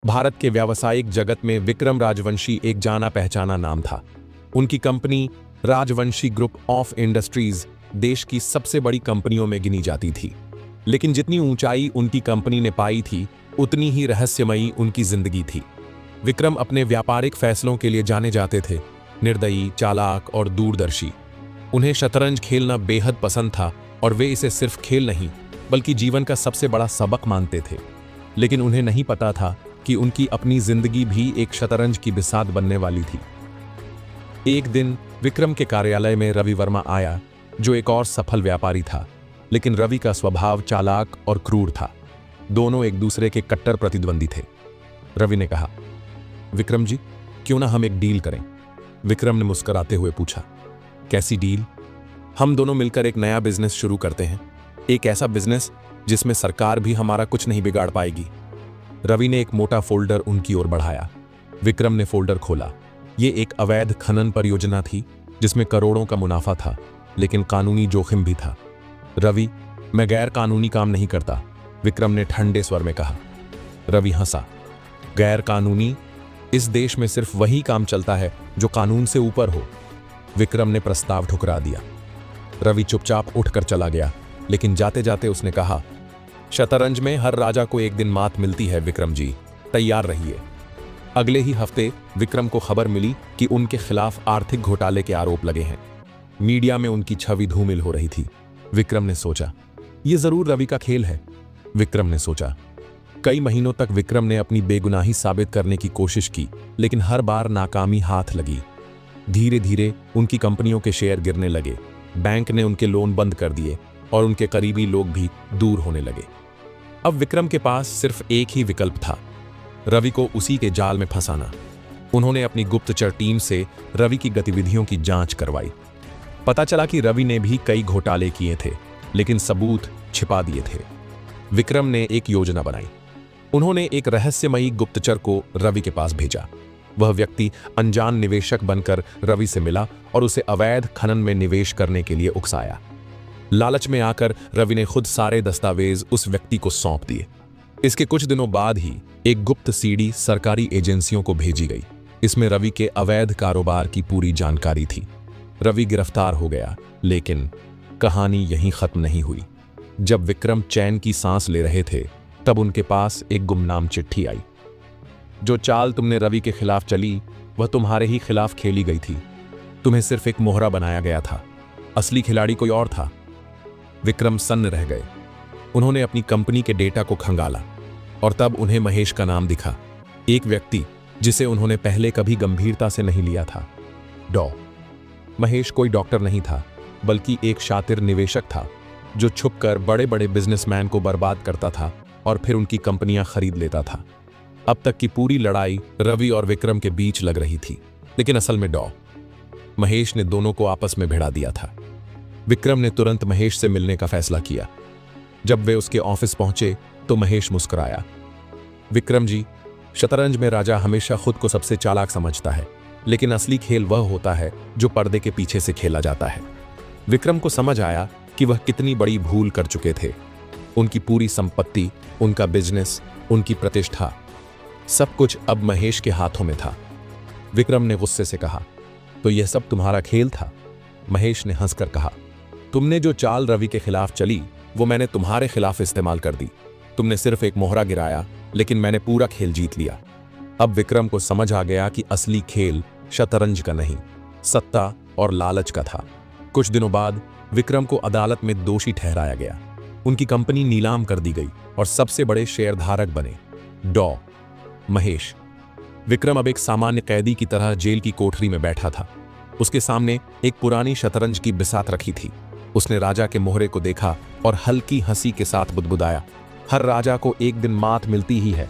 भारत के व्यावसायिक जगत में विक्रम राजवंशी एक जाना पहचाना नाम था। उनकी company Rajvanshi group of industries देश की सबसे बड़ी कंपनियों में गिनी जाती थी। लेकिन जितनी ऊंचाई उनकी कंपनी ने पाई थी, उतनी ही रहस्यमयी उनकी जिंदगी थी। विक्रम अपने व्यापारिक फैसलों के लिए जाने जाते थे, निर्दयी, चालाक और दूरदर्शी। उन्हें शतरंज खेलना बेहद पसंद था और वे इसे सिर्फ खेल नहीं बल्कि जीवन का सबसे बड़ा सबक मानते थे। लेकिन उन्हें नहीं पता था कि उनकी अपनी जिंदगी भी एक शतरंज की बिसात बनने वाली थी। एक दिन विक्रम के कार्यालय में रवि वर्मा आया, जो एक और सफल व्यापारी था। लेकिन रवि का स्वभाव चालाक और क्रूर था। दोनों एक दूसरे के कट्टर प्रतिद्वंदी थे। रवि ने कहा, विक्रम जी, क्यों ना हम एक डील करें? विक्रम ने मुस्कुराते हुए पूछा, कैसी डील? हम दोनों मिलकर एक नया बिजनेस शुरू करते हैं, एक ऐसा बिजनेस जिसमें सरकार भी हमारा कुछ नहीं बिगाड़ पाएगी। रवि ने एक मोटा फोल्डर उनकी ओर बढ़ाया। विक्रम ने फोल्डर खोला। ये एक अवैध खनन परियोजना थी जिसमें करोड़ों का मुनाफा था, लेकिन कानूनी जोखिम भी था। रवि, मैं गैर कानूनी काम नहीं करता, विक्रम ने ठंडे स्वर में कहा। रवि हंसा। गैर कानूनी? इस देश में सिर्फ वही काम चलता है जो कानून से ऊपर हो। विक्रम ने प्रस्ताव ठुकरा दिया। रवि चुपचाप उठकर चला गया, लेकिन जाते जाते उसने कहा, शतरंज में हर राजा को एक दिन मात मिलती है विक्रम जी, तैयार रहिए। अगले ही हफ्ते विक्रम को खबर मिली कि उनके खिलाफ आर्थिक घोटाले के आरोप लगे हैं। मीडिया में उनकी छवि धूमिल हो रही थी। विक्रम ने सोचा, यह जरूर रवि का खेल है। विक्रम ने सोचा। कई महीनों तक विक्रम ने अपनी बेगुनाही साबित करने की कोशिश की, लेकिन हर बार नाकामी हाथ लगी। धीरे धीरे उनकी कंपनियों के शेयर गिरने लगे, बैंक ने उनके लोन बंद कर दिए और उनके करीबी लोग भी दूर होने लगे। अब विक्रम के पास सिर्फ एक ही विकल्प था, रवि को उसी के जाल में फंसाना। उन्होंने अपनी गुप्तचर टीम से रवि की गतिविधियों की जांच करवाई। पता चला कि रवि ने भी कई घोटाले किए थे, लेकिन सबूत छिपा दिए थे। विक्रम ने एक योजना बनाई। उन्होंने एक रहस्यमयी गुप्तचर को रवि के पास भेजा। वह व्यक्ति अनजान निवेशक बनकर रवि से मिला और उसे अवैध खनन में निवेश करने के लिए उकसाया। लालच में आकर रवि ने खुद सारे दस्तावेज उस व्यक्ति को सौंप दिए। इसके कुछ दिनों बाद ही एक गुप्त सीडी सरकारी एजेंसियों को भेजी गई। इसमें रवि के अवैध कारोबार की पूरी जानकारी थी। रवि गिरफ्तार हो गया, लेकिन कहानी यहीं खत्म नहीं हुई। जब विक्रम चैन की सांस ले रहे थे, तब उनके पास एक गुमनाम चिट्ठी आई। जो चाल तुमने रवि के खिलाफ चली, वह तुम्हारे ही खिलाफ खेली गई थी। तुम्हें सिर्फ एक मोहरा बनाया गया था, असली खिलाड़ी कोई और था। विक्रम सन्न रह गए। उन्होंने अपनी कंपनी के डेटा को खंगाला और तब उन्हें महेश का नाम दिखा, एक व्यक्ति जिसे उन्होंने पहले कभी गंभीरता से नहीं लिया था। महेश कोई डॉक्टर नहीं था, बल्कि एक शातिर निवेशक था जो छुपकर बड़े बड़े बिजनेसमैन को बर्बाद करता था और फिर उनकी कंपनियां खरीद लेता था। अब तक की पूरी लड़ाई रवि और विक्रम के बीच लग रही थी, लेकिन असल में महेश ने दोनों को आपस में भिड़ा दिया था। विक्रम ने तुरंत महेश से मिलने का फैसला किया। जब वे उसके ऑफिस पहुंचे तो महेश मुस्कुराया। विक्रम जी, शतरंज में राजा हमेशा खुद को सबसे चालाक समझता है, लेकिन असली खेल वह होता है जो पर्दे के पीछे से खेला जाता है। विक्रम को समझ आया कि वह कितनी बड़ी भूल कर चुके थे। उनकी पूरी संपत्ति, उनका बिजनेस, उनकी प्रतिष्ठा, सब कुछ अब महेश के हाथों में था। विक्रम ने गुस्से से कहा, तो यह सब तुम्हारा खेल था? महेश ने हंसकर कहा, तुमने जो चाल रवि के खिलाफ चली, वो मैंने तुम्हारे खिलाफ इस्तेमाल कर दी। तुमने सिर्फ एक मोहरा गिराया, लेकिन मैंने पूरा खेल जीत लिया। अब विक्रम को समझ आ गया कि असली खेल शतरंज का नहीं, सत्ता और लालच का था। कुछ दिनों बाद विक्रम को अदालत में दोषी ठहराया गया। उनकी कंपनी नीलाम कर दी गई और सबसे बड़े शेयरधारक बने महेश। विक्रम अब एक सामान्य कैदी की तरह जेल की कोठरी में बैठा था। उसके सामने एक पुरानी शतरंज की बिसात रखी थी। उसने राजा के मोहरे को देखा और हल्की हंसी के साथ बुदबुदाया, हर राजा को एक दिन मात मिलती ही है।